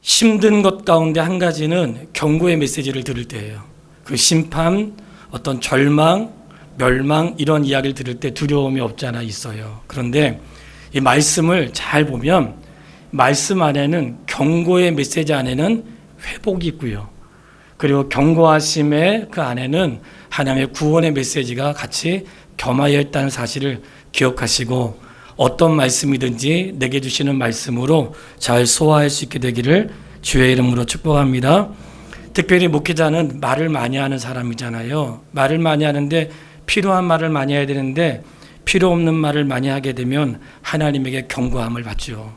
힘든 것 가운데 한 가지는 경고의 메시지를 들을 때예요. 그 심판, 어떤 절망, 멸망 이런 이야기를 들을 때 두려움이 없지 않아 있어요. 그런데 이 말씀을 잘 보면 말씀 안에는 경고의 메시지 안에는 회복이 있고요. 그리고 경고하심의 그 안에는 하나님의 구원의 메시지가 같이 겸하여 있다는 사실을 기억하시고 어떤 말씀이든지 내게 주시는 말씀으로 잘 소화할 수 있게 되기를 주의 이름으로 축복합니다. 특별히 목회자는 말을 많이 하는 사람이잖아요. 말을 많이 하는데 필요한 말을 많이 해야 되는데 필요 없는 말을 많이 하게 되면 하나님에게 경고함을 받죠.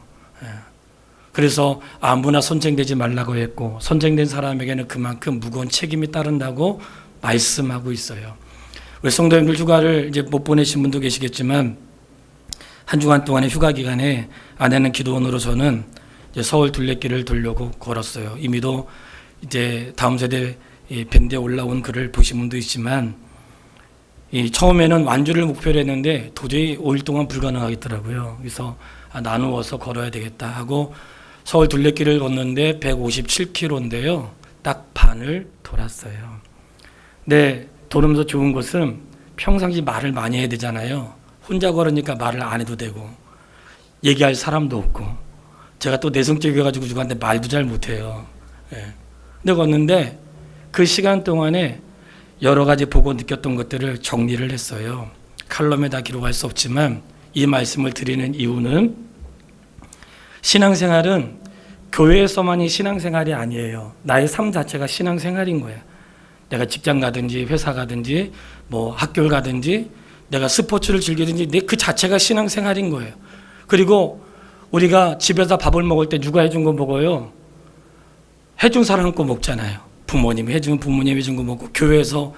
그래서 아무나 선생되지 말라고 했고 선생된 사람에게는 그만큼 무거운 책임이 따른다고 말씀하고 있어요. 우리 성도님들 휴가를 이제 못 보내신 분도 계시겠지만 한 주간 동안의 휴가 기간에 아내는 기도원으로 저는 이제 서울 둘레길을 돌려고 걸었어요. 이미도 이제 다음 세대 밴드에 올라온 글을 보신 분도 있지만 처음에는 완주를 목표로 했는데 도저히 5일 동안 불가능하겠더라고요. 그래서 나누어서 걸어야 되겠다 하고 서울 둘레길을 걷는데 157km인데요. 딱 반을 돌았어요. 근데 돌으면서 좋은 것은 평상시 말을 많이 해야 되잖아요. 혼자 걸으니까 말을 안 해도 되고 얘기할 사람도 없고 제가 또 내성적이어가지고 누구한테 말도 잘 못해요. 근데 걷는데 그 시간 동안에 여러 가지 보고 느꼈던 것들을 정리를 했어요. 칼럼에 다 기록할 수 없지만 이 말씀을 드리는 이유는 신앙생활은 교회에서만이 신앙생활이 아니에요. 나의 삶 자체가 신앙생활인 거예요. 내가 직장 가든지 회사 가든지 뭐 학교를 가든지 내가 스포츠를 즐기든지 내 그 자체가 신앙생활인 거예요. 그리고 우리가 집에서 밥을 먹을 때 누가 해준 거 먹어요? 해준 사람 거 먹잖아요. 부모님이 해준 부모님이 해준 거 먹고 교회에서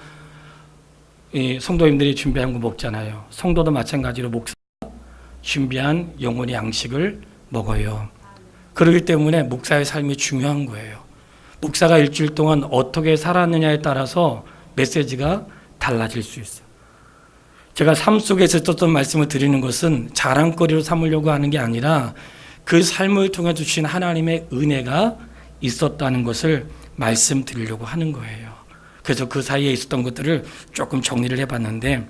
이 성도님들이 준비한 거 먹잖아요. 성도도 마찬가지로 목사 준비한 영혼의 양식을 먹어요. 그렇기 때문에 목사의 삶이 중요한 거예요. 목사가 일주일 동안 어떻게 살았느냐에 따라서 메시지가 달라질 수 있어요. 제가 삶 속에서 있었던 말씀을 드리는 것은 자랑거리로 삼으려고 하는 게 아니라 그 삶을 통해 주신 하나님의 은혜가 있었다는 것을 말씀드리려고 하는 거예요. 그래서 그 사이에 있었던 것들을 조금 정리를 해봤는데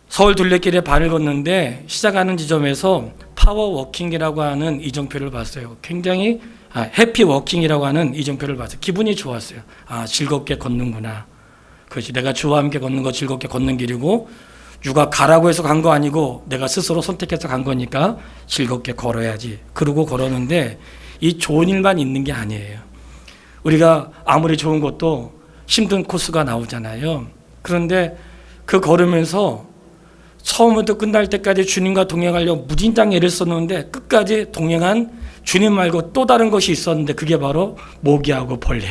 서울 둘레길에 발을 걷는데 시작하는 지점에서 파워워킹이라고 하는 이정표를 봤어요. 굉장히 해피워킹이라고 하는 이정표를 봤어요. 기분이 좋았어요. 즐겁게 걷는구나. 그것이 내가 주와 함께 걷는 거 즐겁게 걷는 길이고 누가 가라고 해서 간 거 아니고 내가 스스로 선택해서 간 거니까 즐겁게 걸어야지. 그러고 걸었는데 이 좋은 일만 있는 게 아니에요. 우리가 아무리 좋은 것도 힘든 코스가 나오잖아요. 그런데 그 걸으면서 처음부터 끝날 때까지 주님과 동행하려고 무진장 애를 썼는데 끝까지 동행한 주님 말고 또 다른 것이 있었는데 그게 바로 모기하고 벌레.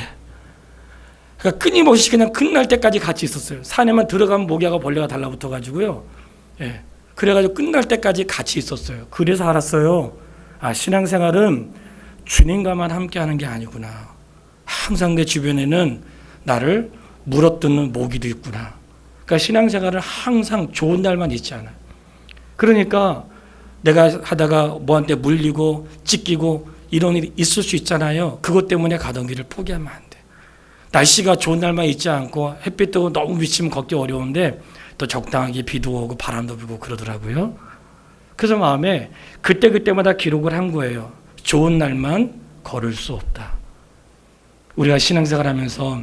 그러니까 끊임없이 그냥 끝날 때까지 같이 있었어요. 산에만 들어가면 모기하고 벌레가 달라붙어가지고요. 그래가지고 끝날 때까지 같이 있었어요. 그래서 알았어요. 신앙생활은 주님과만 함께하는 게 아니구나. 항상 내 주변에는 나를 물어뜯는 모기도 있구나. 그러니까 신앙생활은 항상 좋은 날만 있지 않아요. 그러니까 내가 하다가 뭐한테 물리고 찢기고 이런 일이 있을 수 있잖아요. 그것 때문에 가던 길을 포기하면 안 돼. 날씨가 좋은 날만 있지 않고 햇빛도 너무 비치면 걷기 어려운데 또 적당하게 비도 오고 바람도 불고 그러더라고요. 그래서 마음에 그때그때마다 기록을 한 거예요. 좋은 날만 걸을 수 없다. 우리가 신앙생활 하면서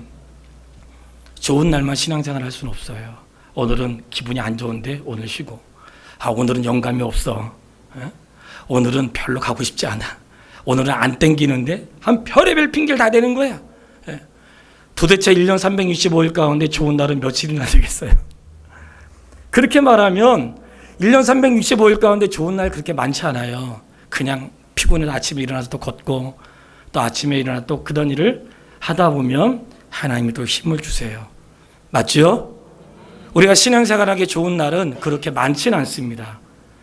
좋은 날만 신앙생활 할 수는 없어요. 오늘은 기분이 안 좋은데 오늘 쉬고 오늘은 영감이 없어. 오늘은 별로 가고 싶지 않아. 오늘은 안 땡기는데 한 별의별 핑계를 다 대는 거야. 도대체 1년 365일 가운데 좋은 날은 며칠이나 되겠어요? 그렇게 말하면 1년 365일 가운데 좋은 날 그렇게 많지 않아요. 그냥 피곤해서 아침에 일어나서 또 걷고 또 아침에 일어나 또 그런 일을 하다 보면 하나님이 또 힘을 주세요. 맞죠? 우리가 신앙생활하기 좋은 날은 그렇게 많지는 않습니다.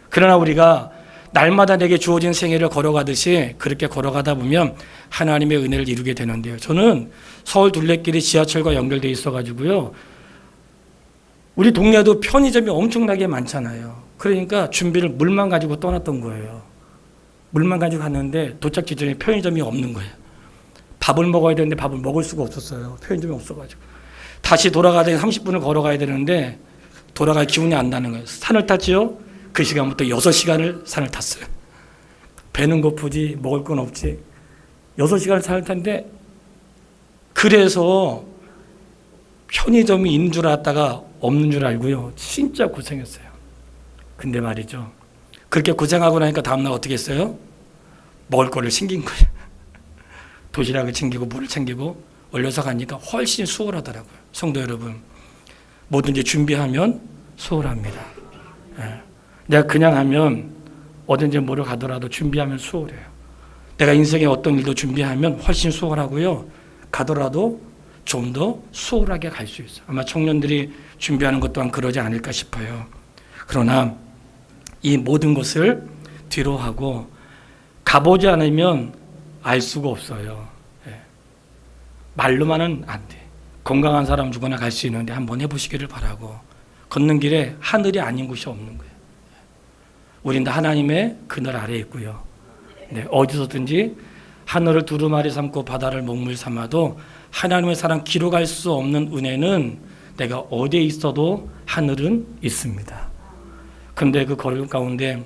그러나 우리가 날마다 내게 주어진 생애를 걸어가듯이 그렇게 걸어가다 보면 하나님의 은혜를 이루게 되는데요. 저는 서울 둘레길이 지하철과 연결되어 있어가지고요. 우리 동네도 편의점이 엄청나게 많잖아요. 그러니까 준비를 물만 가지고 떠났던 거예요. 물만 가지고 갔는데 도착 지점에 편의점이 없는 거예요. 밥을 먹어야 되는데 밥을 먹을 수가 없었어요. 편의점이 없어가지고. 다시 돌아가야 30분을 걸어가야 되는데 돌아갈 기운이 안 나는 거예요. 산을 탔지요. 그 시간부터 6시간을 산을 탔어요. 배는 고프지 먹을 건 없지. 6시간을 산을 탔는데 그래서 편의점이 있는 줄 알았다가 없는 줄 알고요. 진짜 고생했어요. 근데 말이죠. 그렇게 고생하고 나니까 다음날 어떻게 했어요? 먹을 거를 챙긴 거예요. 도시락을 챙기고 물을 챙기고 올려서 가니까 훨씬 수월하더라고요. 성도 여러분, 뭐든지 준비하면 수월합니다. 예. 내가 그냥 하면 어딘지 모르 가더라도 준비하면 수월해요. 내가 인생에 어떤 일도 준비하면 훨씬 수월하고요. 가더라도 좀 더 수월하게 갈 수 있어요. 아마 청년들이 준비하는 것 또한 그러지 않을까 싶어요. 그러나 이 모든 것을 뒤로 하고 가보지 않으면 알 수가 없어요. 예. 말로만은 안 돼. 건강한 사람 누구나 갈 수 있는데 한번 해보시기를 바라고. 걷는 길에 하늘이 아닌 곳이 없는 거예요. 우리는 다 하나님의 그늘 아래에 있고요. 네, 어디서든지 하늘을 두루마리 삼고 바다를 먹물 삼아도 하나님의 사랑 기록할 수 없는 은혜는 내가 어디에 있어도 하늘은 있습니다. 그런데 그 걸음 가운데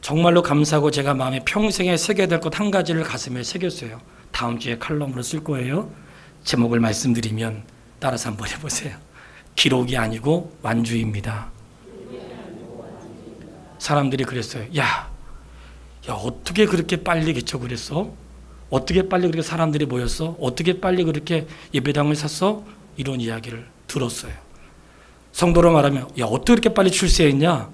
정말로 감사하고 제가 마음에 평생에 새겨야 될 것 한 가지를 가슴에 새겼어요. 다음 주에 칼럼으로 쓸 거예요. 제목을 말씀드리면 따라서 한번 해보세요. 기록이 아니고 완주입니다. 사람들이 그랬어요. 야 어떻게 그렇게 빨리 개척을 그랬어? 어떻게 빨리 그렇게 사람들이 모였어? 어떻게 빨리 그렇게 예배당을 샀어? 이런 이야기를 들었어요. 성도로 말하면 야 어떻게 그렇게 빨리 출세했냐?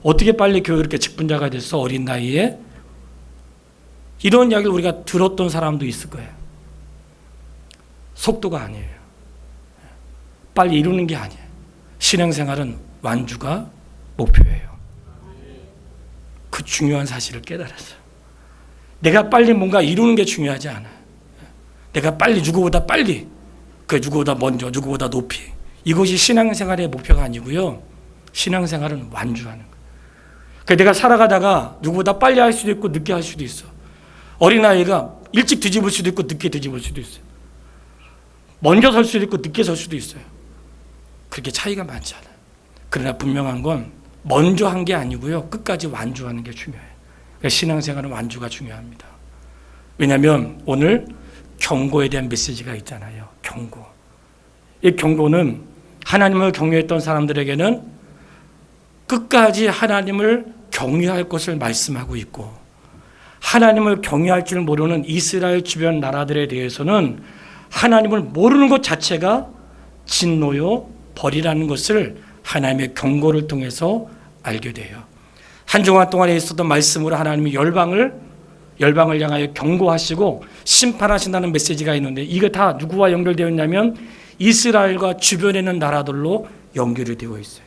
어떻게 빨리 교회 그렇게 직분자가 됐어? 어린 나이에? 이런 이야기를 우리가 들었던 사람도 있을 거예요. 속도가 아니에요. 빨리 이루는 게 아니에요. 신앙생활은 완주가 목표예요. 그 중요한 사실을 깨달았어요. 내가 빨리 뭔가 이루는 게 중요하지 않아요. 내가 빨리 누구보다 빨리, 그 누구보다 먼저, 누구보다 높이. 이것이 신앙생활의 목표가 아니고요. 신앙생활은 완주하는 거예요. 그러니까 내가 살아가다가 누구보다 빨리 할 수도 있고 늦게 할 수도 있어. 어린아이가 일찍 뒤집을 수도 있고 늦게 뒤집을 수도 있어요. 먼저 설 수도 있고 늦게 설 수도 있어요. 그렇게 차이가 많지 않아요. 그러나 분명한 건 먼저 한 게 아니고요. 끝까지 완주하는 게 중요해요. 그러니까 신앙생활은 완주가 중요합니다. 왜냐하면 오늘 경고에 대한 메시지가 있잖아요. 경고. 이 경고는 하나님을 경외했던 사람들에게는 끝까지 하나님을 경외할 것을 말씀하고 있고, 하나님을 경외할 줄 모르는 이스라엘 주변 나라들에 대해서는 하나님을 모르는 것 자체가 진노요 벌이라는 것을 하나님의 경고를 통해서 알게 돼요. 한 주간 동안에 있었던 말씀으로 하나님이 열방을 향하여 경고하시고 심판하신다는 메시지가 있는데, 이게 다 누구와 연결되어 있냐면 이스라엘과 주변에 있는 나라들로 연결이 되어 있어요.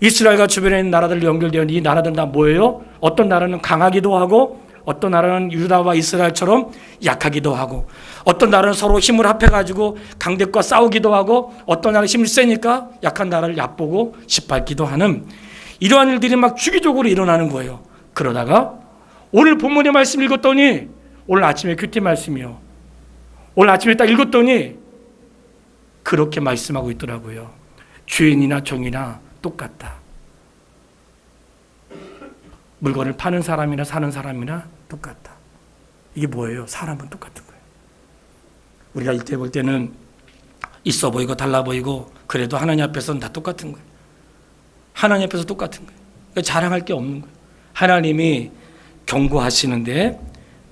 이스라엘과 주변에 있는 나라들로 연결되어 있는 이 나라들은 다 뭐예요? 어떤 나라는 강하기도 하고, 어떤 나라는 유다와 이스라엘처럼 약하기도 하고, 어떤 나라는 서로 힘을 합해가지고 강대과 싸우기도 하고, 어떤 나라는 힘이 세니까 약한 나라를 얕보고 짓밟기도 하는 이러한 일들이 막 주기적으로 일어나는 거예요. 그러다가 오늘 본문의 말씀 읽었더니, 오늘 아침에 큐티 말씀이요, 오늘 아침에 딱 읽었더니 그렇게 말씀하고 있더라고요. 주인이나 종이나 똑같다. 물건을 파는 사람이나 사는 사람이나 똑같다. 이게 뭐예요? 사람은 똑같은 거예요. 우리가 이때 볼 때는 있어 보이고 달라 보이고, 그래도 하나님 앞에서는 다 똑같은 거예요. 하나님 앞에서 똑같은 거예요. 그러니까 자랑할 게 없는 거예요. 하나님이 경고하시는데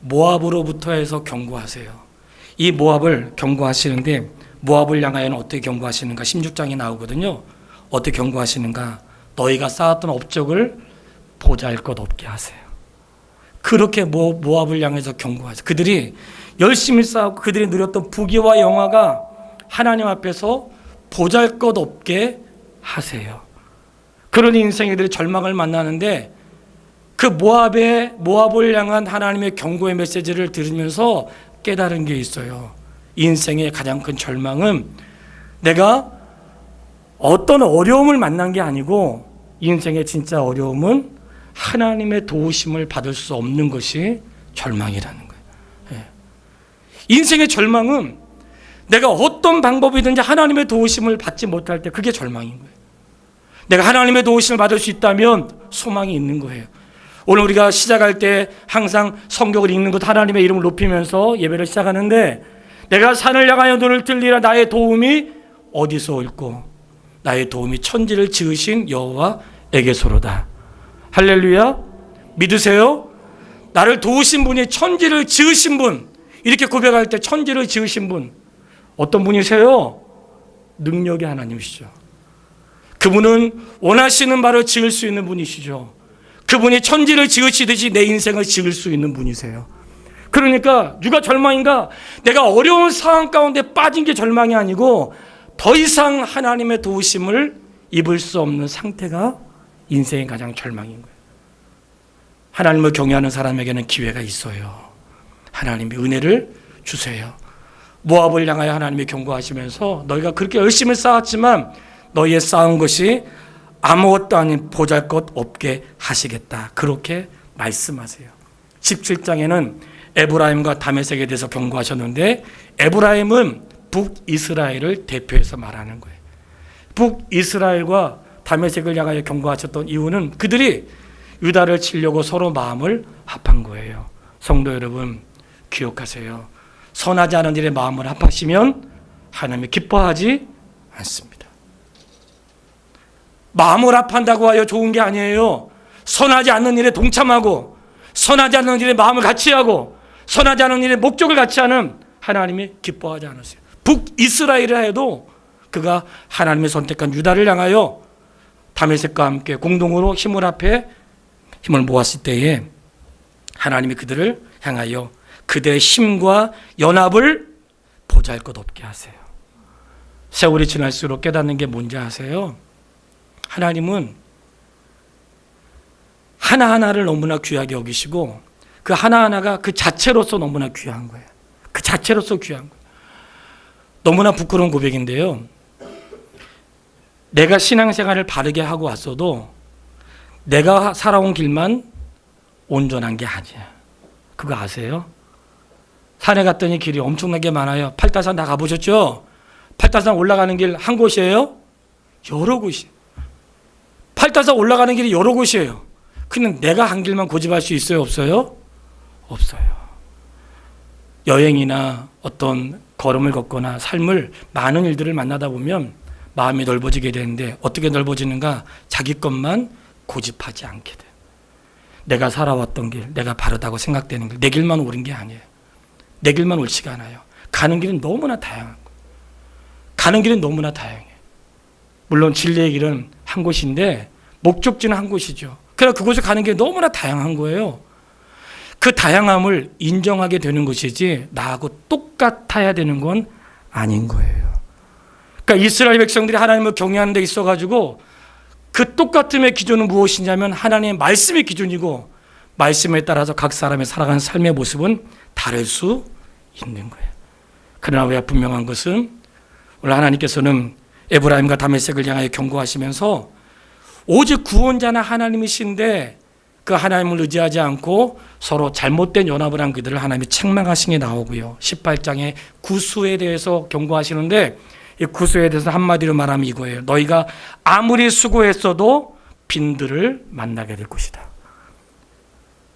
모압으로부터 해서 경고하세요. 이 모압을 경고하시는데, 모압을 향하여는 어떻게 경고하시는가? 16장에 나오거든요. 어떻게 경고하시는가? 너희가 쌓았던 업적을 보잘것없게 하세요. 그렇게 모압을 향해서 경고하세요. 그들이 열심히 싸우고 그들이 누렸던 부귀와 영화가 하나님 앞에서 보잘것없게 하세요. 그러니 인생들이 절망을 만나는데, 그 모압을 향한 하나님의 경고의 메시지를 들으면서 깨달은 게 있어요. 인생의 가장 큰 절망은 내가 어떤 어려움을 만난 게 아니고, 인생의 진짜 어려움은 하나님의 도우심을 받을 수 없는 것이 절망이라는 거예요. 예. 인생의 절망은 내가 어떤 방법이든지 하나님의 도우심을 받지 못할 때 그게 절망인 거예요. 내가 하나님의 도우심을 받을 수 있다면 소망이 있는 거예요. 오늘 우리가 시작할 때 항상 성경을 읽는 것, 하나님의 이름을 높이면서 예배를 시작하는데, 내가 산을 향하여 눈을 들리라, 나의 도움이 어디서 올꼬? 나의 도움이 천지를 지으신 여호와에게서로다. 할렐루야. 믿으세요? 나를 도우신 분이 천지를 지으신 분, 이렇게 고백할 때 천지를 지으신 분 어떤 분이세요? 능력의 하나님이시죠. 그분은 원하시는 바를 지을 수 있는 분이시죠. 그분이 천지를 지으시듯이 내 인생을 지을 수 있는 분이세요. 그러니까 누가 절망인가? 내가 어려운 상황 가운데 빠진 게 절망이 아니고 더 이상 하나님의 도우심을 입을 수 없는 상태가 인생의 가장 절망인 거예요. 하나님을 경외하는 사람에게는 기회가 있어요. 하나님의 은혜를 주세요. 모압을 향하여 하나님이 경고하시면서 너희가 그렇게 열심히 쌓았지만 너희의 쌓은 것이 아무것도 아닌 보잘것 없게 하시겠다. 그렇게 말씀하세요. 17장에는 에브라임과 다메섹에 대해서 경고하셨는데, 에브라임은 북이스라엘을 대표해서 말하는 거예요. 북이스라엘과 다메섹을 향하여 경고하셨던 이유는 그들이 유다를 치려고 서로 마음을 합한 거예요. 성도 여러분, 기억하세요. 선하지 않은 일에 마음을 합하시면 하나님이 기뻐하지 않습니다. 마음을 합한다고 하여 좋은 게 아니에요. 선하지 않는 일에 동참하고, 선하지 않는 일에 마음을 같이 하고, 선하지 않은 일에 목적을 같이 하는 하나님이 기뻐하지 않으세요. 북이스라엘이라 해도 그가 하나님의 선택한 유다를 향하여 다메섹과 함께 공동으로 힘을 합해 힘을 모았을 때에 하나님이 그들을 향하여 그들의 힘과 연합을 보잘것없게 하세요. 세월이 지날수록 깨닫는 게 뭔지 아세요? 하나님은 하나하나를 너무나 귀하게 여기시고 그 하나하나가 그 자체로서 너무나 귀한 거예요. 그 자체로서 귀한 거예요. 너무나 부끄러운 고백인데요. 내가 신앙생활을 바르게 하고 왔어도 내가 살아온 길만 온전한 게 아니야. 그거 아세요? 산에 갔더니 길이 엄청나게 많아요. 팔다산 다 가보셨죠? 팔다산 올라가는 길 한 곳이에요? 여러 곳이. 팔다산 올라가는 길이 여러 곳이에요. 그냥 내가 한 길만 고집할 수 있어요? 없어요? 없어요. 여행이나 어떤 걸음을 걷거나 삶을 많은 일들을 만나다 보면 마음이 넓어지게 되는데 어떻게 넓어지는가? 자기 것만 고집하지 않게 돼. 내가 살아왔던 길, 내가 바르다고 생각되는 길, 내 길만 옳은 게 아니에요. 내 길만 옳지가 않아요. 가는 길은 너무나 다양한 거예요. 가는 길은 너무나 다양해요. 물론 진리의 길은 한 곳인데 목적지는 한 곳이죠. 그러나 그곳에 가는 게 너무나 다양한 거예요. 그 다양함을 인정하게 되는 것이지 나하고 똑같아야 되는 건 아닌 거예요. 그러니까 이스라엘 백성들이 하나님을 경외하는 데 있어가지고 그 똑같음의 기준은 무엇이냐면 하나님의 말씀의 기준이고, 말씀에 따라서 각 사람의 살아가는 삶의 모습은 다를 수 있는 거예요. 그러나 왜 분명한 것은 오늘 하나님께서는 에브라임과 다메섹을 향하여 경고하시면서 오직 구원자나 하나님이신데 그 하나님을 의지하지 않고 서로 잘못된 연합을 한 그들을 하나님이 책망하신 게 나오고요. 18장에 구수에 대해서 경고하시는데 이 구수에 대해서 한마디로 말하면 이거예요. 너희가 아무리 수고했어도 빈들을 만나게 될 것이다.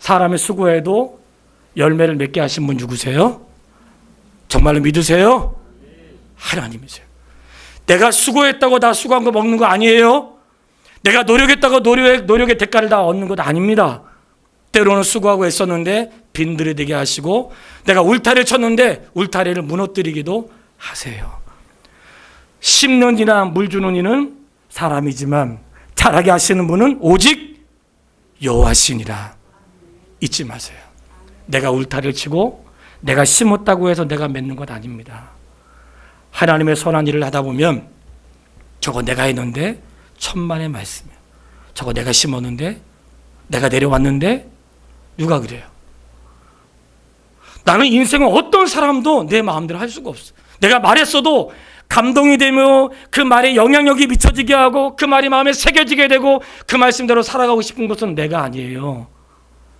사람이 수고해도 열매를 맺게 하신 분 누구세요? 정말로 믿으세요? 하나님이세요. 내가 수고했다고 다 수고한 거 먹는 거 아니에요. 내가 노력했다고 노력의 대가를 다 얻는 것 아닙니다. 때로는 수고하고 애썼는데 빈들이 되게 하시고, 내가 울타리를 쳤는데 울타리를 무너뜨리기도 하세요. 심는 이나 물 주는 이는 사람이지만 자라게 하시는 분은 오직 여호와시니라. 잊지 마세요. 내가 울타리를 치고 내가 심었다고 해서 내가 맺는 것 아닙니다. 하나님의 선한 일을 하다 보면 저거 내가 했는데 천만의 말씀이야. 저거 내가 심었는데, 내가 내려왔는데 누가 그래요? 나는 인생은 어떤 사람도 내 마음대로 할 수가 없어. 내가 말했어도 감동이 되며 그 말에 영향력이 미쳐지게 하고 그 말이 마음에 새겨지게 되고 그 말씀대로 살아가고 싶은 것은 내가 아니에요.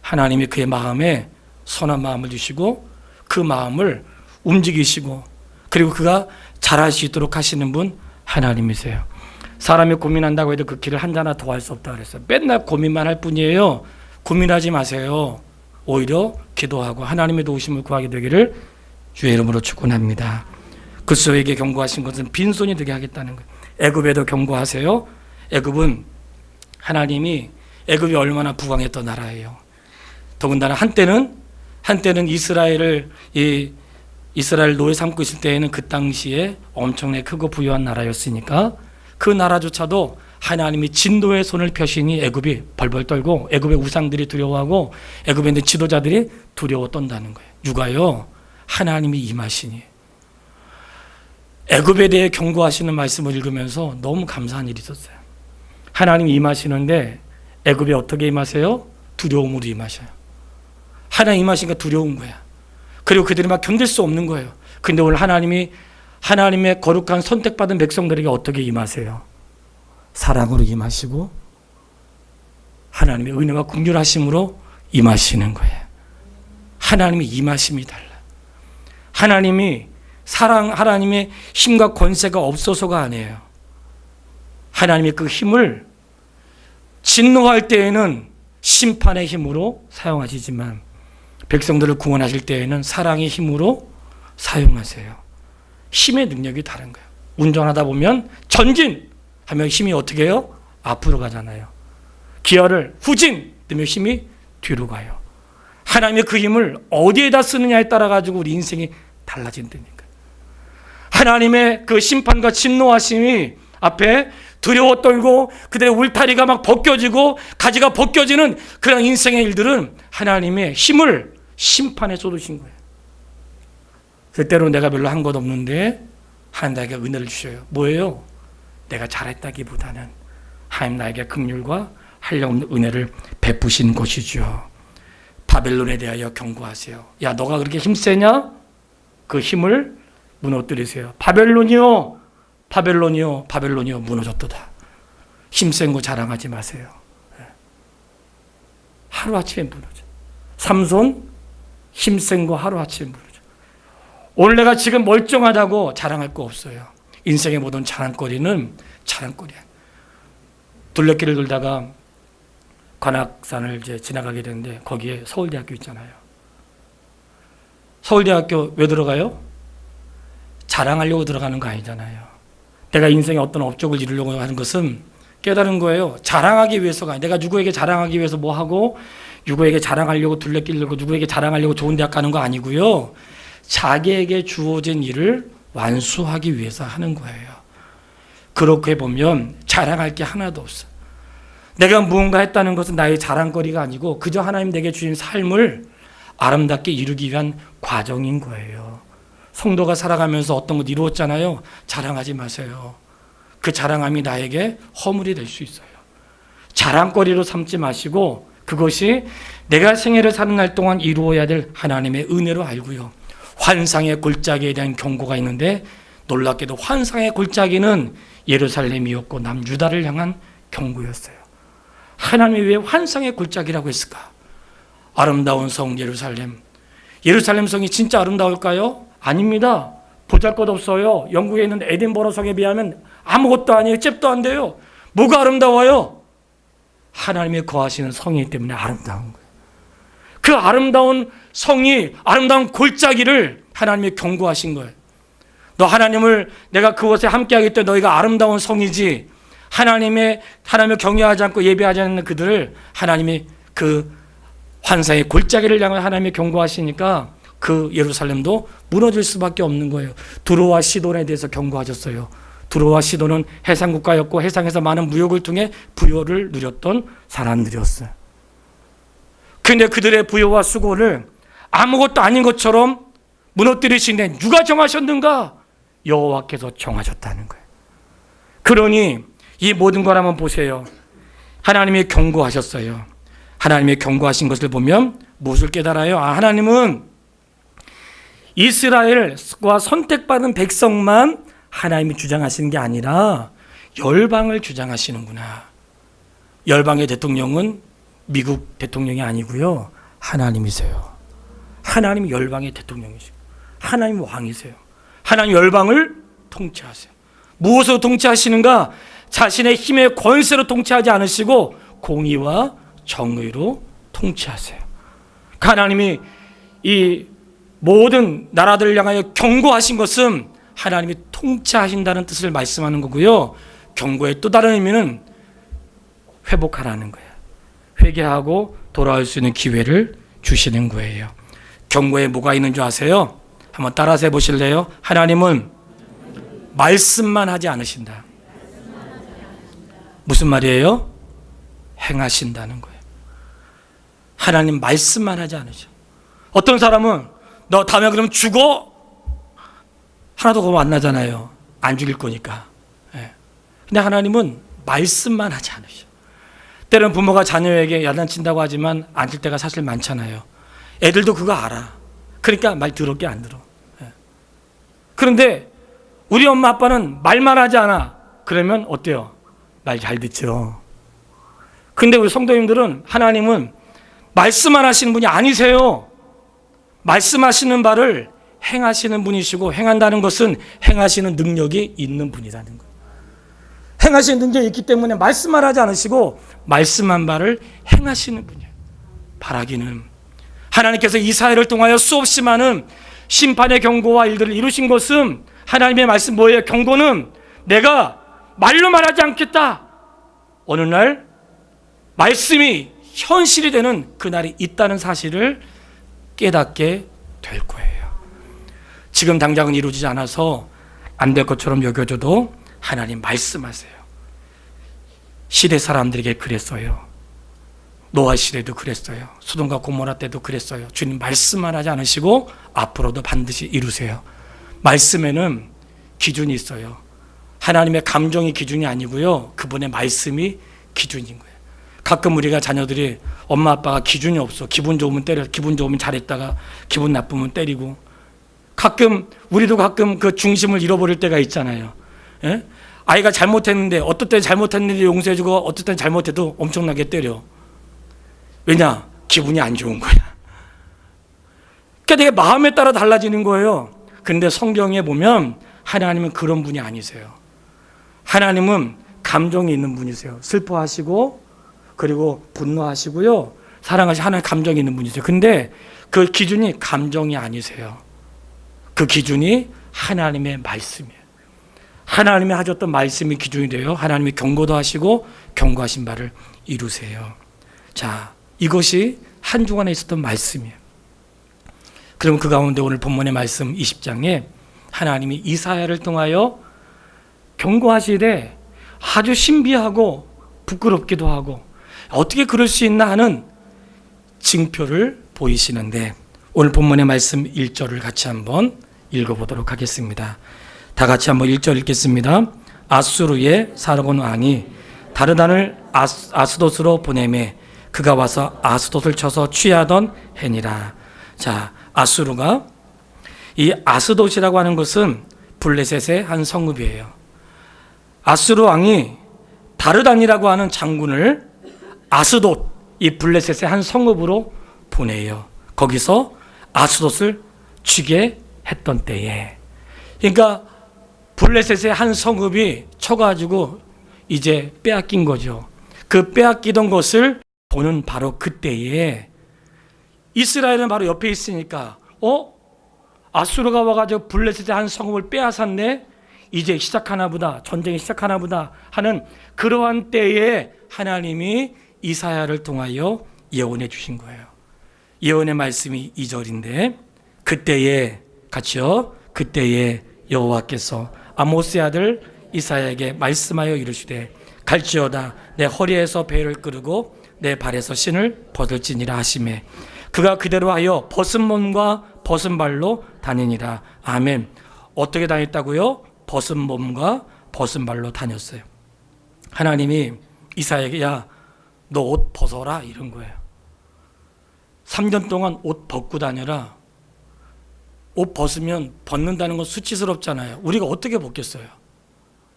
하나님이 그의 마음에 선한 마음을 주시고 그 마음을 움직이시고 그리고 그가 잘할 수 있도록 하시는 분 하나님이세요. 사람이 고민한다고 해도 그 길을 한자나 더 할 수 없다 그랬어요. 맨날 고민만 할 뿐이에요. 고민하지 마세요. 오히려 기도하고 하나님의 도우심을 구하게 되기를 주의 이름으로 축원합니다. 그리스도에게 경고하신 것은 빈손이 되게 하겠다는 거예요. 애굽에도 경고하세요. 애굽은 하나님이 애굽이 얼마나 부강했던 나라예요. 더군다나 한때는 이스라엘 노예 삼고 있을 때에는 그 당시에 엄청나게 크고 부유한 나라였으니까 그 나라조차도 하나님이 진노의 손을 펴시니 애굽이 벌벌 떨고 애굽의 우상들이 두려워하고 애굽에 있는 지도자들이 두려워 떤다는 거예요. 누가요? 하나님이 임하시니. 애굽에 대해 경고하시는 말씀을 읽으면서 너무 감사한 일이 있었어요. 하나님이 임하시는데 애굽에 어떻게 임하세요? 두려움으로 임하셔요. 하나님 임하시니까 두려운 거야. 그리고 그들이 막 견딜 수 없는 거예요. 근데 오늘 하나님의 거룩한 선택받은 백성들에게 어떻게 임하세요? 사랑으로 임하시고 하나님의 은혜와 긍휼하심으로 임하시는 거예요. 하나님의 임하심이 달라. 하나님의 힘과 권세가 없어서가 아니에요. 하나님의 그 힘을 진노할 때에는 심판의 힘으로 사용하시지만 백성들을 구원하실 때에는 사랑의 힘으로 사용하세요. 힘의 능력이 다른 거예요. 운전하다 보면 전진 하면 힘이 어떻게 해요? 앞으로 가잖아요. 기어를 후진 넣으면 힘이 뒤로 가요. 하나님의 그 힘을 어디에다 쓰느냐에 따라 가지고 우리 인생이 달라진다니까. 하나님의 그 심판과 진노하심이 앞에 두려워 떨고 그들의 울타리가 막 벗겨지고 가지가 벗겨지는 그런 인생의 일들은 하나님의 힘을 심판에 쏟으신 거예요. 그때로 내가 별로 한 것 없는데 하나님 나에게 은혜를 주셔요. 뭐예요? 내가 잘했다기보다는 하나님 나에게 긍휼과 한량없는 은혜를 베푸신 것이죠. 바벨론에 대하여 경고하세요. 야, 너가 그렇게 힘세냐? 그 힘을 무너뜨리세요. 바벨론이요 무너졌도다. 힘센 거 자랑하지 마세요. 하루아침에 무너져. 삼손 힘센 거 하루아침에 무너져. 오늘 내가 지금 멀쩡하다고 자랑할 거 없어요. 인생의 모든 자랑거리는 자랑거리야. 둘레길을 돌다가 관악산을 이제 지나가게 되는데 거기에 서울대학교 있잖아요. 서울대학교 왜 들어가요? 자랑하려고 들어가는 거 아니잖아요. 내가 인생에 어떤 업적을 이루려고 하는 것은 깨달은 거예요. 자랑하기 위해서가 아니라 내가 누구에게 자랑하기 위해서 뭐 하고 누구에게 자랑하려고 둘레길 들고 누구에게 자랑하려고 좋은 대학 가는 거 아니고요. 자기에게 주어진 일을 완수하기 위해서 하는 거예요. 그렇게 보면 자랑할 게 하나도 없어. 내가 무언가 했다는 것은 나의 자랑거리가 아니고 그저 하나님 내게 주신 삶을 아름답게 이루기 위한 과정인 거예요. 성도가 살아가면서 어떤 것 이루었잖아요. 자랑하지 마세요. 그 자랑함이 나에게 허물이 될 수 있어요. 자랑거리로 삼지 마시고 그것이 내가 생애를 사는 날 동안 이루어야 될 하나님의 은혜로 알고요. 환상의 골짜기에 대한 경고가 있는데 놀랍게도 환상의 골짜기는 예루살렘이었고 남유다를 향한 경고였어요. 하나님이 왜 환상의 골짜기라고 했을까? 아름다운 성 예루살렘. 예루살렘 성이 진짜 아름다울까요? 아닙니다. 보잘것없어요. 영국에 있는 에딘버러 성에 비하면 아무것도 아니에요. 잽도 안 돼요. 뭐가 아름다워요? 하나님이 거하시는 성이기 때문에 아름다운 거예요. 그 아름다운 성이 아름다운 골짜기를 하나님이 경고하신 거예요. 너 하나님을 내가 그곳에 함께하기 때문에 너희가 아름다운 성이지 하나님을 경외하지 않고 예배하지 않는 그들을 하나님이 그 환상의 골짜기를 향해 하나님이 경고하시니까 그 예루살렘도 무너질 수밖에 없는 거예요. 두로와 시돈에 대해서 경고하셨어요. 두로와 시돈은 해상국가였고 해상에서 많은 무역을 통해 부요를 누렸던 사람들이었어요. 그런데 그들의 부요와 수고를 아무것도 아닌 것처럼 무너뜨리시는데 누가 정하셨는가? 여호와께서 정하셨다는 거예요. 그러니 이 모든 걸 한번 보세요. 하나님이 경고하셨어요. 하나님이 경고하신 것을 보면 무엇을 깨달아요? 하나님은 이스라엘과 선택받은 백성만 하나님이 주장하시는 게 아니라 열방을 주장하시는구나. 열방의 대통령은 미국 대통령이 아니고요, 하나님이세요. 하나님이 열방의 대통령이시고 하나님 왕이세요. 하나님 열방을 통치하세요. 무엇으로 통치하시는가? 자신의 힘의 권세로 통치하지 않으시고 공의와 정의로 통치하세요. 하나님이 이 모든 나라들을 향하여 경고하신 것은 하나님이 통치하신다는 뜻을 말씀하는 거고요, 경고의 또 다른 의미는 회복하라는 거예요. 회개하고 돌아올 수 있는 기회를 주시는 거예요. 경고에 뭐가 있는 줄 아세요? 한번 따라서 해보실래요? 하나님은 말씀만 하지 않으신다. 무슨 말이에요? 행하신다는 거예요. 하나님 말씀만 하지 않으셔. 어떤 사람은 너 다음에 그러면 죽어? 하나도 그거 안 나잖아요. 안 죽일 거니까. 근데 하나님은 말씀만 하지 않으셔. 때로는 부모가 자녀에게 야단친다고 하지만 안 칠 때가 사실 많잖아요. 애들도 그거 알아. 그러니까 말 더럽게 안 들어. 그런데 우리 엄마 아빠는 말만 하지 않아. 그러면 어때요? 말 잘 듣죠. 근데 우리 성도님들은 하나님은 말씀만 하시는 분이 아니세요. 말씀하시는 바를 행하시는 분이시고, 행한다는 것은 행하시는 능력이 있는 분이라는 거예요. 행하시는 능력이 있기 때문에 말씀만 하지 않으시고 말씀한 바를 행하시는 분이에요. 바라기는 하나님께서 이스라엘을 통하여 수없이 많은 심판의 경고와 일들을 이루신 것은 하나님의 말씀 뭐예요? 경고는 내가 말로 말하지 않겠다. 어느 날 말씀이 현실이 되는 그날이 있다는 사실을 깨닫게 될 거예요. 지금 당장은 이루어지지 않아서 안 될 것처럼 여겨져도 하나님 말씀하세요. 시대 사람들에게 그랬어요. 노아 시대도 그랬어요. 소돔과 고모라 때도 그랬어요. 주님 말씀만 하지 않으시고 앞으로도 반드시 이루세요. 말씀에는 기준이 있어요. 하나님의 감정이 기준이 아니고요, 그분의 말씀이 기준인 거예요. 가끔 우리가 자녀들이 엄마 아빠가 기준이 없어. 기분 좋으면 때려, 기분 좋으면 잘했다가 기분 나쁘면 때리고, 우리도 가끔 그 중심을 잃어버릴 때가 있잖아요. 예? 아이가 잘못했는데 어떨 때 잘못했는데 용서해주고 어떨 때 잘못해도 엄청나게 때려. 왜냐? 기분이 안 좋은 거야. 그러니까 내 마음에 따라 달라지는 거예요. 근데 성경에 보면 하나님은 그런 분이 아니세요. 하나님은 감정이 있는 분이세요. 슬퍼하시고 그리고 분노하시고요, 사랑하시고 하나님 감정이 있는 분이세요. 근데 그 기준이 감정이 아니세요. 그 기준이 하나님의 말씀이에요. 하나님이 하셨던 말씀이 기준이 돼요. 하나님이 경고도 하시고 경고하신 바를 이루세요. 자, 이것이 한 주간에 있었던 말씀이에요. 그럼 그 가운데 오늘 본문의 말씀 20장에 하나님이 이사야를 통하여 경고하시되 아주 신비하고 부끄럽기도 하고 어떻게 그럴 수 있나 하는 징표를 보이시는데, 오늘 본문의 말씀 1절을 같이 한번 읽어보도록 하겠습니다. 다 같이 한번 1절 읽겠습니다. 아수르의 사르곤 왕이 다르단을 아스돗으로 보내매 그가 와서 아스돗을 쳐서 취하던 해니라. 자, 아수르가, 이 아스돗이라고 하는 것은 블레셋의 한 성읍이에요. 아수르 왕이 다르단이라고 하는 장군을 아스돗, 이 블레셋의 한 성읍으로 보내요. 거기서 아스돗을 치게 했던 때에, 그러니까 블레셋의 한 성읍이 쳐가지고 이제 빼앗긴 거죠. 그 빼앗기던 것을 보는 바로 그때에 이스라엘은 바로 옆에 있으니까 아수르가 와가지고 블레셋의 한 성읍을 빼앗았네, 이제 시작하나 보다, 전쟁이 시작하나 보다 하는 그러한 때에 하나님이 이사야를 통하여 예언해 주신 거예요. 예언의 말씀이 2절인데, 그때에 같이요, 그때에 여호와께서 아모스의 아들 이사야에게 말씀하여 이르시되 갈지어다 내 허리에서 배를 끄르고 내 발에서 신을 벗을지니라 하시매 그가 그대로 하여 벗은 몸과 벗은 발로 다니니라. 아멘. 어떻게 다녔다고요? 벗은 몸과 벗은 발로 다녔어요. 하나님이 이사야에게 야, 너 옷 벗어라 이런 거예요. 3년 동안 옷 벗고 다녀라. 옷 벗으면 벗는다는 건 수치스럽잖아요. 우리가 어떻게 벗겠어요?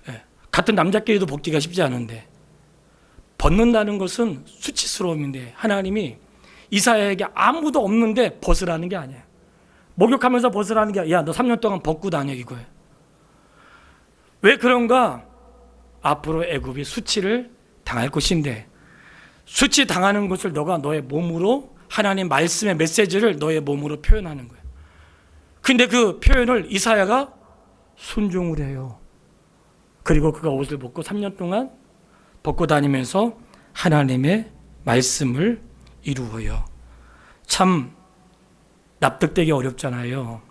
예. 같은 남자끼리도 벗기가 쉽지 않은데 벗는다는 것은 수치스러움인데 하나님이 이사야에게 아무도 없는데 벗으라는 게 아니에요. 목욕하면서 벗으라는 게 야, 너 3년 동안 벗고 다녀 이거예요. 왜 그런가? 앞으로 애굽이 수치를 당할 것인데 수치 당하는 것을 너가 너의 몸으로 하나님 말씀의 메시지를 너의 몸으로 표현하는 거예요. 근데 그 표현을 이사야가 순종을 해요. 그리고 그가 옷을 벗고 3년 동안 벗고 다니면서 하나님의 말씀을 이루어요. 참 납득되기 어렵잖아요.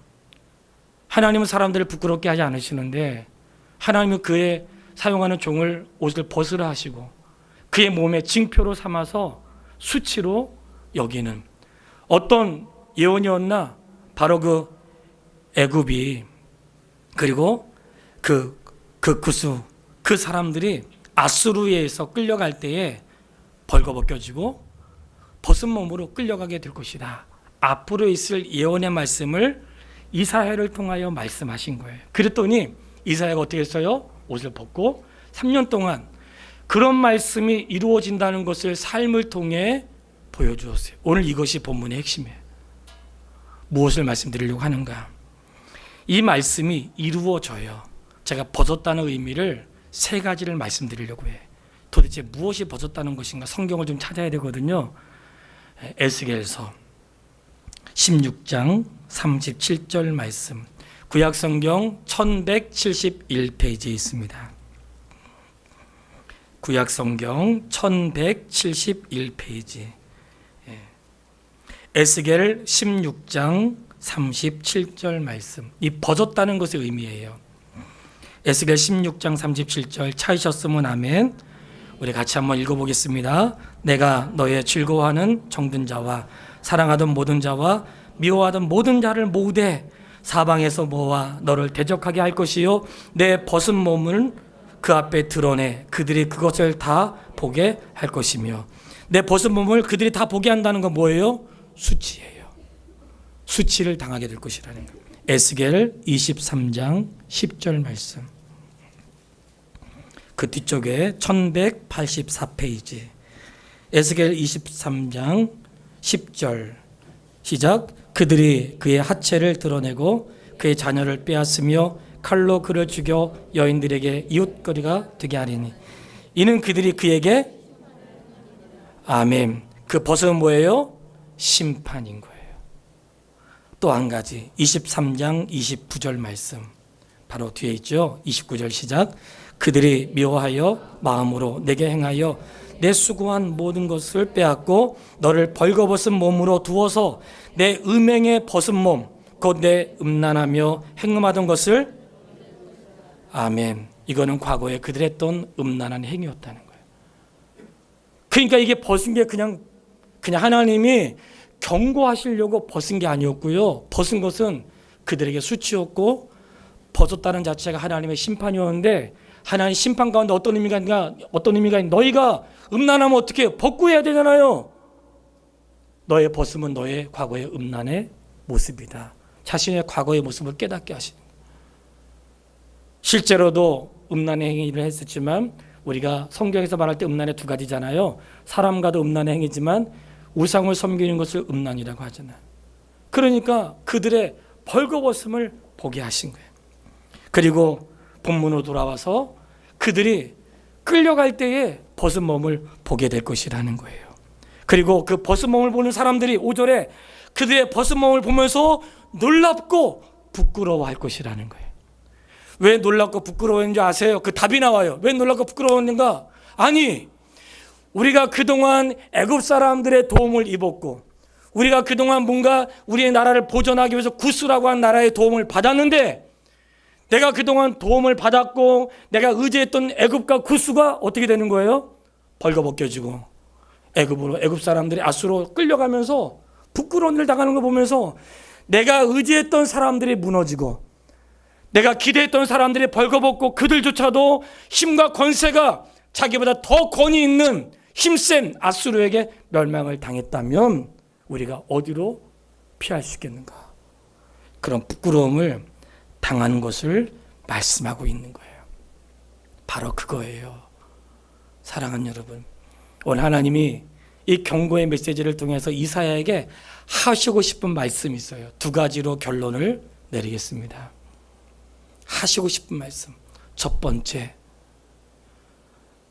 하나님은 사람들을 부끄럽게 하지 않으시는데 하나님은 그의 사용하는 종을 옷을 벗으라 하시고 그의 몸에 징표로 삼아서 수치로 여기는 어떤 예언이었나? 바로 그 애굽이 그리고 그 구스 그 사람들이 아수르에 의해서 끌려갈 때에 벌거벗겨지고 벗은 몸으로 끌려가게 될 것이다. 앞으로 있을 예언의 말씀을 이사야를 통하여 말씀하신 거예요. 그랬더니 이사야가 어떻게 했어요? 옷을 벗고 3년 동안 그런 말씀이 이루어진다는 것을 삶을 통해 보여주었어요. 오늘 이것이 본문의 핵심이에요. 무엇을 말씀드리려고 하는가? 이 말씀이 이루어져요. 제가 벗었다는 의미를 세 가지를 말씀드리려고 해요. 도대체 무엇이 벗었다는 것인가? 성경을 좀 찾아야 되거든요. 에스겔서 16장 37절 말씀, 구약성경 1171페이지에 있습니다. 구약성경 1171페이지, 에스겔 16장 37절 말씀, 이 벗었다는 것의 의미예요. 에스겔 16장 37절 찾으셨으면 아멘. 우리 같이 한번 읽어보겠습니다. 내가 너의 즐거워하는 정든 자와 사랑하던 모든 자와 미워하던 모든 자를 모으되 사방에서 모아 너를 대적하게 할 것이요 내 벗은 몸을 그 앞에 드러내 그들이 그것을 다 보게 할 것이며. 내 벗은 몸을 그들이 다 보게 한다는 건 뭐예요? 수치예요. 수치를 당하게 될 것이라는 거예요. 에스겔 23장 10절 말씀, 그 뒤쪽에 1184페이지, 에스겔 23장 10절 시작. 그들이 그의 하체를 드러내고 그의 자녀를 빼앗으며 칼로 그를 죽여 여인들에게 이웃거리가 되게 하리니 이는 그들이 그에게 아멘. 그 벗은 뭐예요? 심판인 거예요. 또 한 가지 23장 29절 말씀 바로 뒤에 있죠. 29절 시작. 그들이 미워하여 마음으로 내게 행하여 내 수고한 모든 것을 빼앗고 너를 벌거벗은 몸으로 두어서 내 음행에 벗은 몸 곧 내 음란하며 행음하던 것을 아멘. 이거는 과거에 그들이 했던 음란한 행위였다는 거예요. 그러니까 이게 벗은 게 그냥 하나님이 경고하시려고 벗은 게 아니었고요. 벗은 것은 그들에게 수치였고 벗었다는 자체가 하나님의 심판이었는데 하나님 심판 가운데 어떤 의미가 있냐? 너희가 음란하면 어떻게 해요? 벗고 해야 되잖아요. 너의 벗음은 너의 과거의 음란의 모습이다. 자신의 과거의 모습을 깨닫게 하시는 거예요. 실제로도 음란의 행위를 했었지만 우리가 성경에서 말할 때 음란의 두 가지잖아요. 사람과도 음란의 행위지만 우상을 섬기는 것을 음란이라고 하잖아요. 그러니까 그들의 벌거벗음을 보게 하신 거예요. 그리고 본문으로 돌아와서 그들이 끌려갈 때에 벗은 몸을 보게 될 것이라는 거예요. 그리고 그 벗은 몸을 보는 사람들이 5절에 그들의 벗은 몸을 보면서 놀랍고 부끄러워할 것이라는 거예요. 왜 놀랍고 부끄러웠는지 아세요? 그 답이 나와요. 왜 놀랍고 부끄러웠는가? 아니, 우리가 그동안 애굽 사람들의 도움을 입었고 우리가 그동안 뭔가 우리의 나라를 보존하기 위해서 구스라고 한 나라의 도움을 받았는데 내가 그동안 도움을 받았고 내가 의지했던 애굽과 구스가 어떻게 되는 거예요? 벌거벗겨지고 애굽 사람들이 아수로 끌려가면서 부끄러운 일을 당하는 거 보면서 내가 의지했던 사람들이 무너지고 내가 기대했던 사람들이 벌거벗고 그들조차도 힘과 권세가 자기보다 더 권위 있는 힘센 아수르에게 멸망을 당했다면 우리가 어디로 피할 수 있겠는가? 그런 부끄러움을 당하는 것을 말씀하고 있는 거예요. 바로 그거예요. 사랑하는 여러분, 오늘 하나님이 이 경고의 메시지를 통해서 이사야에게 하시고 싶은 말씀이 있어요. 두 가지로 결론을 내리겠습니다. 하시고 싶은 말씀. 첫 번째,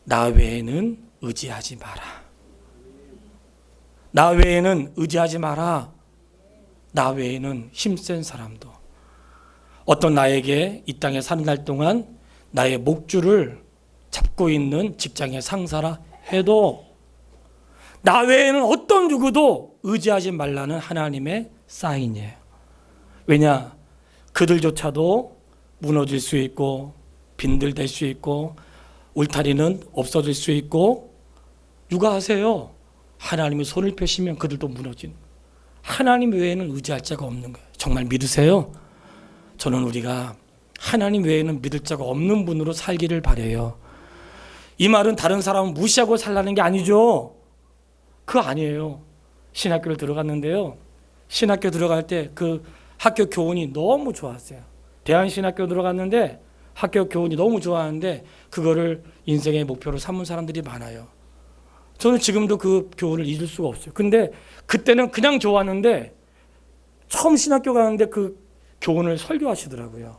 나 외에는 의지하지 마라. 나 외에는 의지하지 마라. 나 외에는 힘센 사람도, 어떤 나에게 이 땅에 사는 날 동안 나의 목줄을 잡고 있는 직장의 상사라 해도 나 외에는 어떤 누구도 의지하지 말라는 하나님의 사인이에요. 왜냐? 그들조차도 무너질 수 있고 빈들될 수 있고 울타리는 없어질 수 있고, 육아하세요. 하나님이 손을 펴시면 그들도 무너지는 거예요. 하나님 외에는 의지할 자가 없는 거예요. 정말 믿으세요? 저는 우리가 하나님 외에는 믿을 자가 없는 분으로 살기를 바라요. 이 말은 다른 사람을 무시하고 살라는 게 아니죠. 그거 아니에요. 신학교를 들어갔는데요, 신학교 들어갈 때 그 학교 교훈이 너무 좋았어요. 대한신학교 들어갔는데 학교 교훈이 너무 좋아하는데 그거를 인생의 목표로 삼은 사람들이 많아요. 저는 지금도 그 교훈을 잊을 수가 없어요. 근데 그때는 그냥 좋았는데 처음 신학교 가는데 그 교훈을 설교하시더라고요.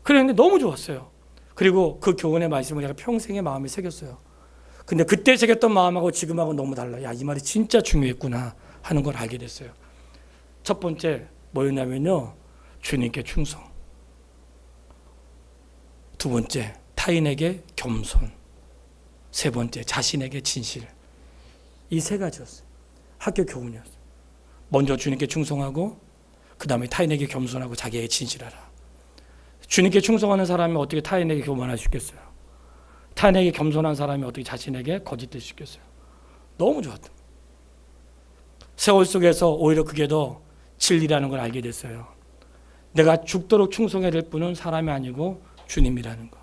그랬는데 너무 좋았어요. 그리고 그 교훈의 말씀을 제가 평생의 마음에 새겼어요. 근데 그때 새겼던 마음하고 지금하고 너무 달라요. 야, 이 말이 진짜 중요했구나 하는 걸 알게 됐어요. 첫 번째 뭐였냐면요, 주님께 충성. 두 번째, 타인에게 겸손. 세 번째, 자신에게 진실. 이 세 가지였어요. 학교 교훈이었어요. 먼저 주님께 충성하고, 그 다음에 타인에게 겸손하고 자기에게 진실하라. 주님께 충성하는 사람이 어떻게 타인에게 교만할 수 있겠어요? 타인에게 겸손한 사람이 어떻게 자신에게 거짓될 수 있겠어요? 너무 좋았다. 세월 속에서 오히려 그게 더 진리라는 걸 알게 됐어요. 내가 죽도록 충성해야 될 분은 사람이 아니고 주님이라는 거.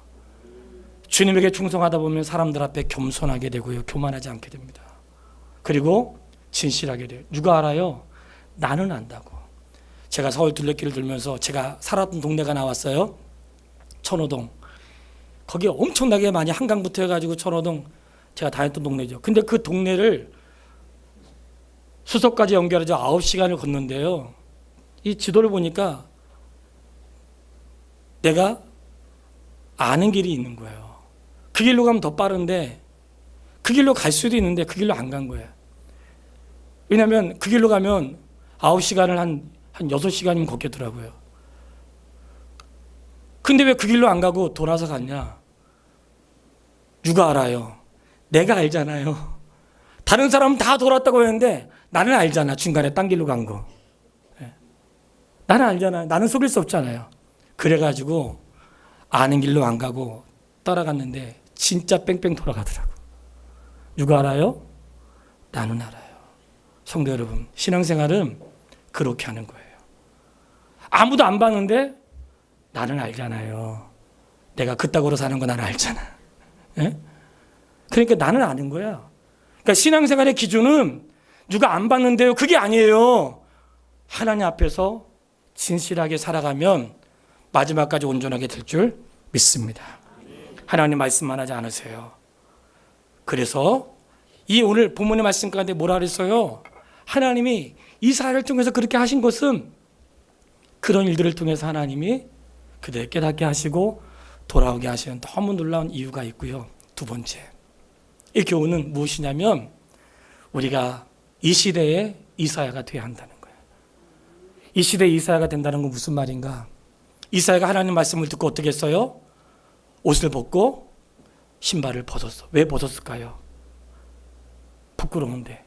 주님에게 충성하다 보면 사람들 앞에 겸손하게 되고요, 교만하지 않게 됩니다. 그리고 진실하게 돼요. 누가 알아요? 나는 안다고. 제가 서울 둘레길을 돌면서 제가 살았던 동네가 나왔어요. 천호동. 거기 엄청나게 많이 한강부터 해가지고 천호동, 제가 다녔던 동네죠. 근데 그 동네를 수서까지 연결해서 9시간을 걷는데요, 이 지도를 보니까 내가 아는 길이 있는 거예요. 그 길로 가면 더 빠른데 그 길로 갈 수도 있는데 그 길로 안 간 거예요. 왜냐하면 그 길로 가면 9시간을 한 6시간이면 걷겠더라고요. 근데 왜 그 길로 안 가고 돌아서 갔냐? 누가 알아요? 내가 알잖아요. 다른 사람은 다 돌았다고 했는데 나는 알잖아. 중간에 딴 길로 간 거. 나는 알잖아요. 나는 속일 수 없잖아요. 그래가지고 아는 길로 안 가고 따라갔는데 진짜 뺑뺑 돌아가더라고. 누가 알아요? 나는 알아요. 성도 여러분, 신앙생활은 그렇게 하는 거예요. 아무도 안 봤는데 나는 알잖아요. 내가 그따구로 사는 거 나는 알잖아. 예? 그러니까 나는 아는 거야. 그러니까 신앙생활의 기준은 누가 안 봤는데요, 그게 아니에요. 하나님 앞에서 진실하게 살아가면 마지막까지 온전하게 될 줄 믿습니다. 하나님 말씀만 하지 않으세요. 그래서 이 오늘 본문의 말씀 가운데 뭐라 그랬어요? 하나님이 이스라엘을 통해서 그렇게 하신 것은 그런 일들을 통해서 하나님이 그들을 깨닫게 하시고 돌아오게 하시는 너무 놀라운 이유가 있고요. 두 번째, 이 교훈은 무엇이냐면 우리가 이 시대에 이사야가 되어야 한다는 거예요. 이 시대에 이사야가 된다는 건 무슨 말인가? 이사야가 하나님 말씀을 듣고 어떻게 했어요? 옷을 벗고 신발을 벗었어. 왜 벗었을까요? 부끄러운데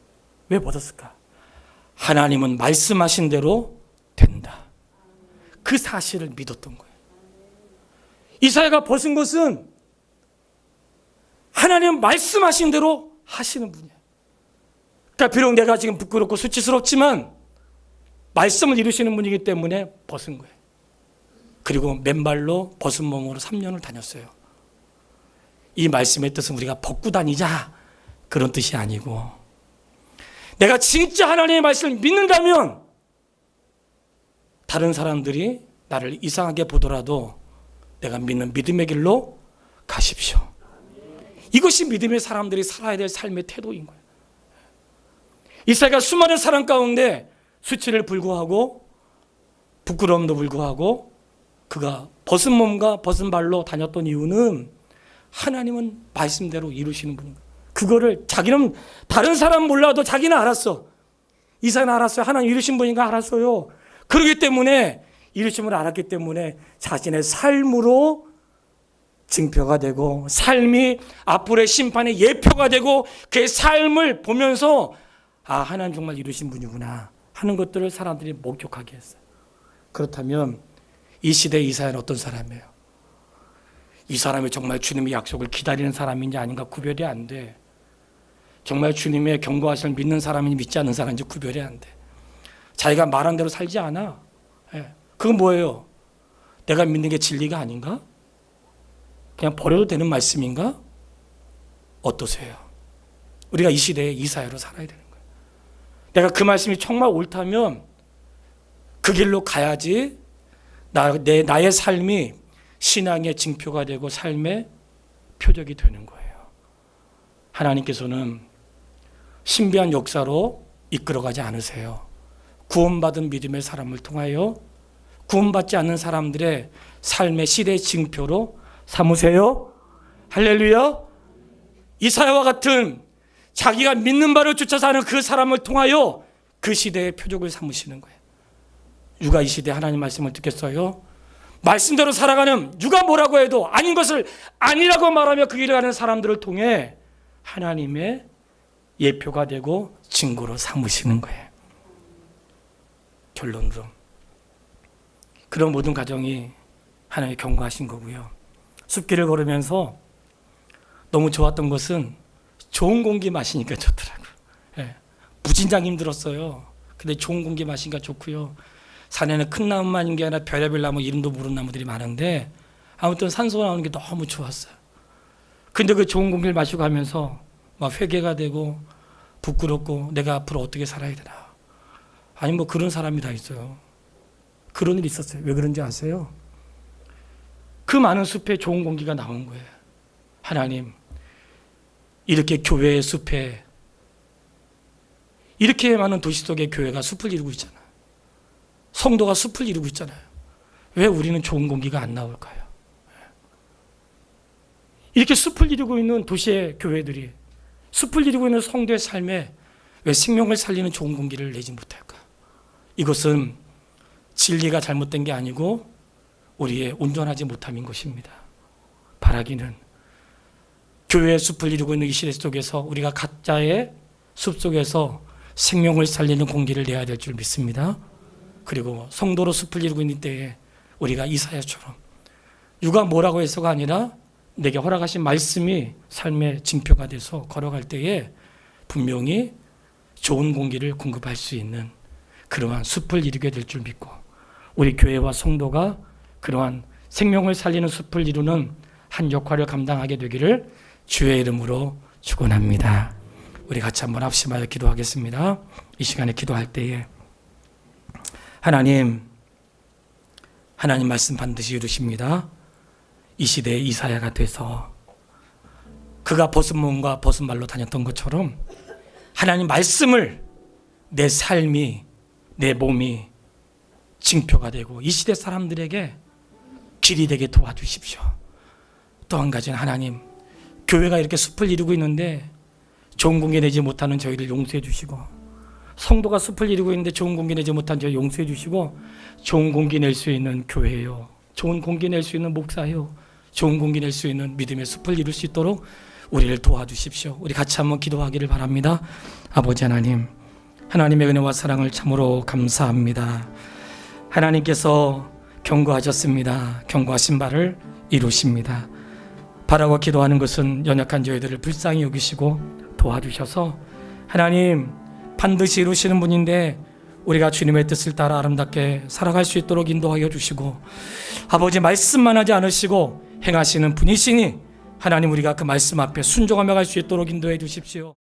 왜 벗었을까? 하나님은 말씀하신 대로 된다. 그 사실을 믿었던 거예요. 이사야가 벗은 것은 하나님 말씀하신 대로 하시는 분이에요. 그러니까 비록 내가 지금 부끄럽고 수치스럽지만 말씀을 이루시는 분이기 때문에 벗은 거예요. 그리고 맨발로 벗은 몸으로 3년을 다녔어요. 이 말씀의 뜻은 우리가 벗고 다니자 그런 뜻이 아니고, 내가 진짜 하나님의 말씀을 믿는다면 다른 사람들이 나를 이상하게 보더라도 내가 믿는 믿음의 길로 가십시오. 이것이 믿음의 사람들이 살아야 될 삶의 태도인 거예요. 이사야가 수많은 사람 가운데 수치를 불구하고 부끄러움도 불구하고 그가 벗은 몸과 벗은 발로 다녔던 이유는 하나님은 말씀대로 이루시는 분인 거예요. 그거를 자기는 다른 사람 몰라도 자기는 알았어. 이사야는 알았어요. 하나님 이루신 분인가 알았어요. 그렇기 때문에 이루심을 알았기 때문에 자신의 삶으로 증표가 되고 삶이 앞으로의 심판의 예표가 되고 그의 삶을 보면서 아, 하나님 정말 이루신 분이구나 하는 것들을 사람들이 목격하게 했어요. 그렇다면 이 시대의 이사야는 어떤 사람이에요? 이 사람이 정말 주님의 약속을 기다리는 사람인지 아닌가 구별이 안 돼. 정말 주님의 경고하심을 믿는 사람인지 믿지 않는 사람인지 구별이 안 돼. 자기가 말한 대로 살지 않아. 그건 뭐예요? 내가 믿는 게 진리가 아닌가? 그냥 버려도 되는 말씀인가? 어떠세요? 우리가 이 시대에 이사야로 살아야 되는 거예요. 내가 그 말씀이 정말 옳다면 그 길로 가야지 나의 삶이 신앙의 징표가 되고 삶의 표적이 되는 거예요. 하나님께서는 신비한 역사로 이끌어가지 않으세요. 구원받은 믿음의 사람을 통하여 구원받지 않는 사람들의 삶의 시대의 징표로 삼으세요. 할렐루야. 이사야와 같은 자기가 믿는 바를 쫓아 사는 그 사람을 통하여 그 시대의 표적을 삼으시는 거예요. 누가 이 시대에 하나님 말씀을 듣겠어요? 말씀대로 살아가는 누가 뭐라고 해도 아닌 것을 아니라고 말하며 그 길을 가는 사람들을 통해 하나님의 예표가 되고 증거로 삼으시는 거예요. 결론으로 그런 모든 과정이 하나님의 경고하신 거고요. 숲길을 걸으면서 너무 좋았던 것은 좋은 공기 마시니까 좋더라고요. 무진장 힘들었어요. 근데 좋은 공기 마시니까 좋고요. 산에는 큰 나무만 있는 게 아니라 별의별 나무, 이름도 모르는 나무들이 많은데 아무튼 산소 나오는 게 너무 좋았어요. 근데 그 좋은 공기를 마시고 가면서 막 회개가 되고 부끄럽고 내가 앞으로 어떻게 살아야 되나. 아니 뭐 그런 사람이 다 있어요. 그런 일이 있었어요. 왜 그런지 아세요? 그 많은 숲에 좋은 공기가 나온 거예요. 하나님, 이렇게 교회의 숲에 이렇게 많은 도시 속의 교회가 숲을 이루고 있잖아요. 성도가 숲을 이루고 있잖아요. 왜 우리는 좋은 공기가 안 나올까요? 이렇게 숲을 이루고 있는 도시의 교회들이 숲을 이루고 있는 성도의 삶에 왜 생명을 살리는 좋은 공기를 내지 못할까? 이것은 진리가 잘못된 게 아니고 우리의 온전하지 못함인 것입니다. 바라기는 교회의 숲을 이루고 있는 이 시대 속에서 우리가 가짜의 숲 속에서 생명을 살리는 공기를 내야 될 줄 믿습니다. 그리고 성도로 숲을 이루고 있는 때에 우리가 이사야처럼 누가 뭐라고 해서가 아니라 내게 허락하신 말씀이 삶의 징표가 돼서 걸어갈 때에 분명히 좋은 공기를 공급할 수 있는 그러한 숲을 이루게 될 줄 믿고 우리 교회와 성도가 그러한 생명을 살리는 숲을 이루는 한 역할을 감당하게 되기를 주의 이름으로 축원합니다. 우리 같이 한번 합심하여 기도하겠습니다. 이 시간에 기도할 때에 하나님 말씀 반드시 이루십니다. 이 시대의 이사야가 돼서 그가 벗은 몸과 벗은 발로 다녔던 것처럼 하나님 말씀을 내 삶이 내 몸이 징표가 되고 이 시대 사람들에게 길이 되게 도와주십시오. 또 한 가지는 하나님 교회가 이렇게 숲을 이루고 있는데 좋은 공기 내지 못하는 저희를 용서해 주시고 성도가 숲을 이루고 있는데 좋은 공기 내지 못한 저희 용서해 주시고 좋은 공기 낼 수 있는 교회요, 좋은 공기 낼 수 있는 목사요, 좋은 공기 낼 수 있는 믿음의 숲을 이룰 수 있도록 우리를 도와주십시오. 우리 같이 한번 기도하기를 바랍니다. 아버지 하나님, 하나님의 은혜와 사랑을 참으로 감사합니다. 하나님께서 경고하셨습니다. 경고하신 바를 이루십니다. 바라고 기도하는 것은 연약한 저희들을 불쌍히 여기시고 도와주셔서 하나님 반드시 이루시는 분인데 우리가 주님의 뜻을 따라 아름답게 살아갈 수 있도록 인도하여 주시고 아버지 말씀만 하지 않으시고 행하시는 분이시니 하나님 우리가 그 말씀 앞에 순종하며 갈 수 있도록 인도해 주십시오.